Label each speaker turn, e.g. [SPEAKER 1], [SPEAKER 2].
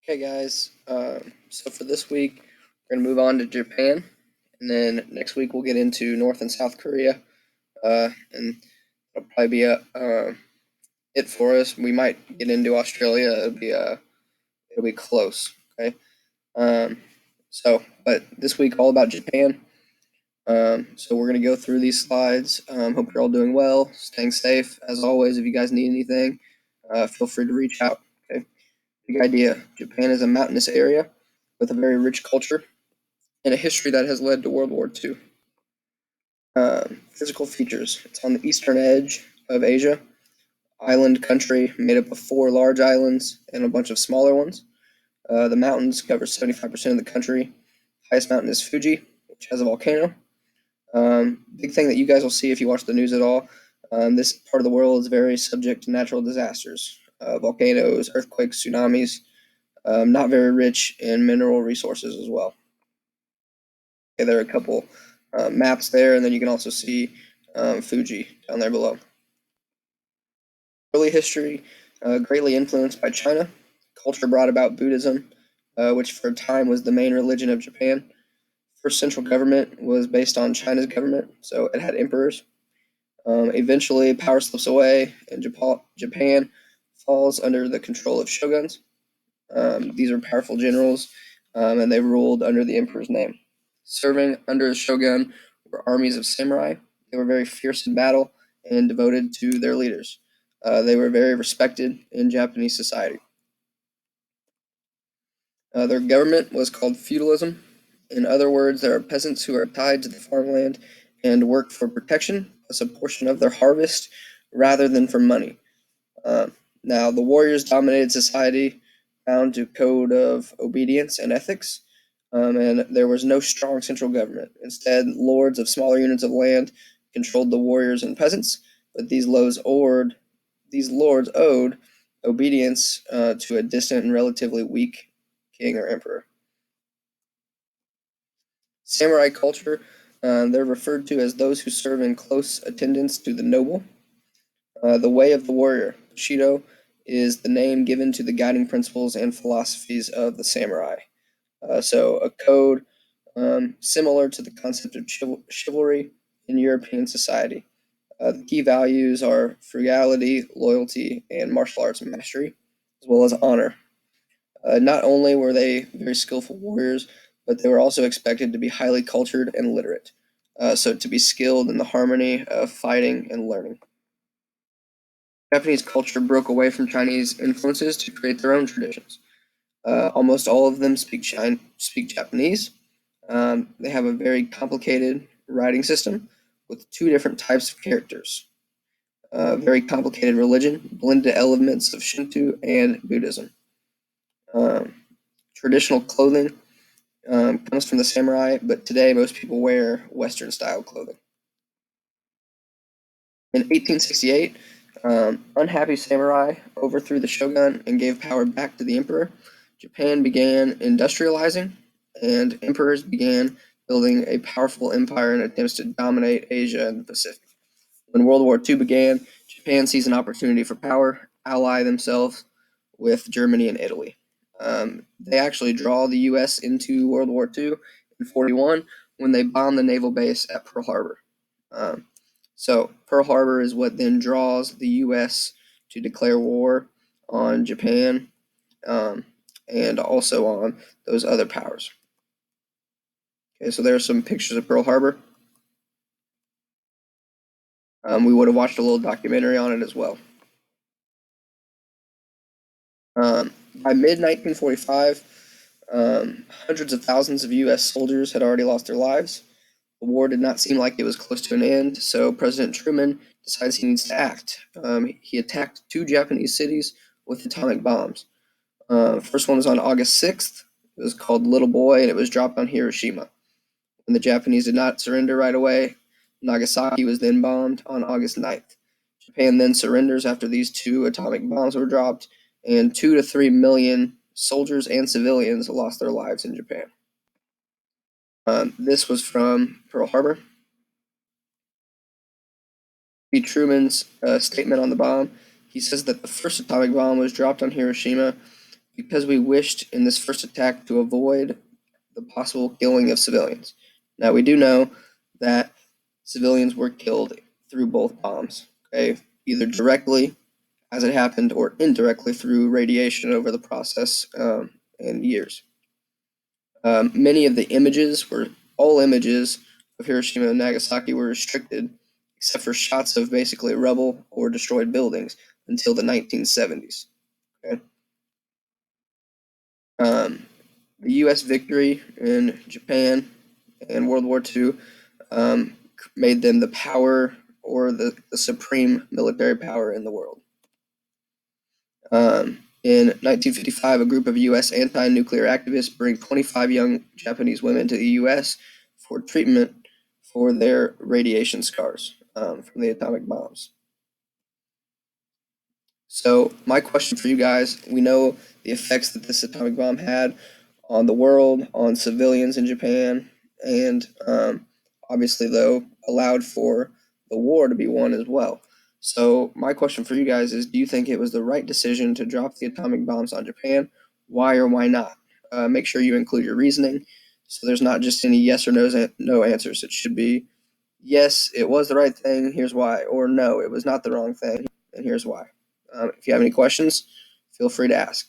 [SPEAKER 1] Okay, guys. So for this week, we're gonna move on to Japan, and then next week we'll get into North and South Korea, and that'll probably be it for us. We might get into Australia. It'll be close. Okay. Um, but this week all about Japan. So we're gonna go through these slides. Hope you're all doing well, staying safe. As always, if you guys need anything, feel free to reach out. Okay. Big idea. Japan is a mountainous area with a very rich culture and a history that has led to World War II. Physical features. It's on the eastern edge of Asia, island country made up of 4 large islands and a bunch of smaller ones. The mountains cover 75% of the country. Highest mountain is Fuji, which has a volcano. Big thing that you guys will see if you watch the news at all. This part of the world is very subject to natural disasters, volcanoes, earthquakes, tsunamis. Not very rich in mineral resources as well. Okay, there are a couple maps there, and then you can also see Fuji down there below. Early history, greatly influenced by China. Culture brought about Buddhism, which for a time was the main religion of Japan. First central government was based on China's government, so it had emperors. Eventually, power slips away, and Japan falls under the control of shoguns. These are powerful generals, and they ruled under the emperor's name. Serving under the shogun were armies of samurai. They were very fierce in battle and devoted to their leaders. They were very respected in Japanese society. Their government was called feudalism. In other words, there are peasants who are tied to the farmland and work for protection, plus a portion of their harvest, rather than for money. Now, the warriors dominated society, bound to code of obedience and ethics, and there was no strong central government. Instead, lords of smaller units of land controlled the warriors and peasants, but these lords owed obedience to a distant and relatively weak king or emperor. Samurai culture, they're referred to as those who serve in close attendance to the noble. The way of the warrior, Shido, is the name given to the guiding principles and philosophies of the samurai. So a code similar to the concept of chivalry in European society. The key values are frugality, loyalty, and martial arts mastery, as well as honor. Not only were they very skillful warriors, but they were also expected to be highly cultured and literate, so to be skilled in the harmony of fighting and learning. Japanese culture broke away from Chinese influences to create their own traditions. Almost all of them speak Japanese. They have a very complicated writing system with 2 different types of characters. Very complicated religion, blended elements of Shinto and Buddhism. Traditional clothing comes from the samurai, but today most people wear Western style clothing. In 1868, unhappy samurai overthrew the shogun and gave power back to the emperor. Japan began industrializing, and emperors began building a powerful empire in attempts to dominate Asia and the Pacific. When World War II began, Japan sees an opportunity for power, ally themselves with Germany and Italy. They actually draw the U.S. into World War II in 1941 when they bombed the naval base at Pearl Harbor. So Pearl Harbor is what then draws the U.S. to declare war on Japan and also on those other powers. Okay, so there are some pictures of Pearl Harbor. We would have watched a little documentary on it as well. By mid-1945, hundreds of thousands of U.S. soldiers had already lost their lives. The war did not seem like it was close to an end, so President Truman decides he needs to act. He attacked 2 Japanese cities with atomic bombs. First one was on August 6th. It was called Little Boy, and it was dropped on Hiroshima. When the Japanese did not surrender right away, Nagasaki was then bombed on August 9th. Japan then surrenders after these 2 atomic bombs were dropped, and 2 to 3 million soldiers and civilians lost their lives in Japan. This was from Pearl Harbor. Truman's statement on the bomb. He says that the first atomic bomb was dropped on Hiroshima because we wished in this first attack to avoid the possible killing of civilians. Now, we do know that civilians were killed through both bombs, okay, either directly as it happened or indirectly through radiation over the process and years. Many of the images were all images of Hiroshima and Nagasaki were restricted, except for shots of basically rubble or destroyed buildings until the 1970s. Okay? The U.S. victory in Japan and World War II made them the power or the supreme military power in the world. In 1955, a group of U.S. anti-nuclear activists bring 25 young Japanese women to the U.S. for treatment for their radiation scars from the atomic bombs. So my question for you guys, we know the effects that this atomic bomb had on the world, on civilians in Japan, and obviously, though, allowed for the war to be won as well. So my question for you guys is, do you think it was the right decision to drop the atomic bombs on Japan? Why or why not? Make sure you include your reasoning, so there's not just any yes or no answers. It should be, yes, it was the right thing, here's why, or no, it was not the wrong thing, and here's why. If you have any questions, feel free to ask.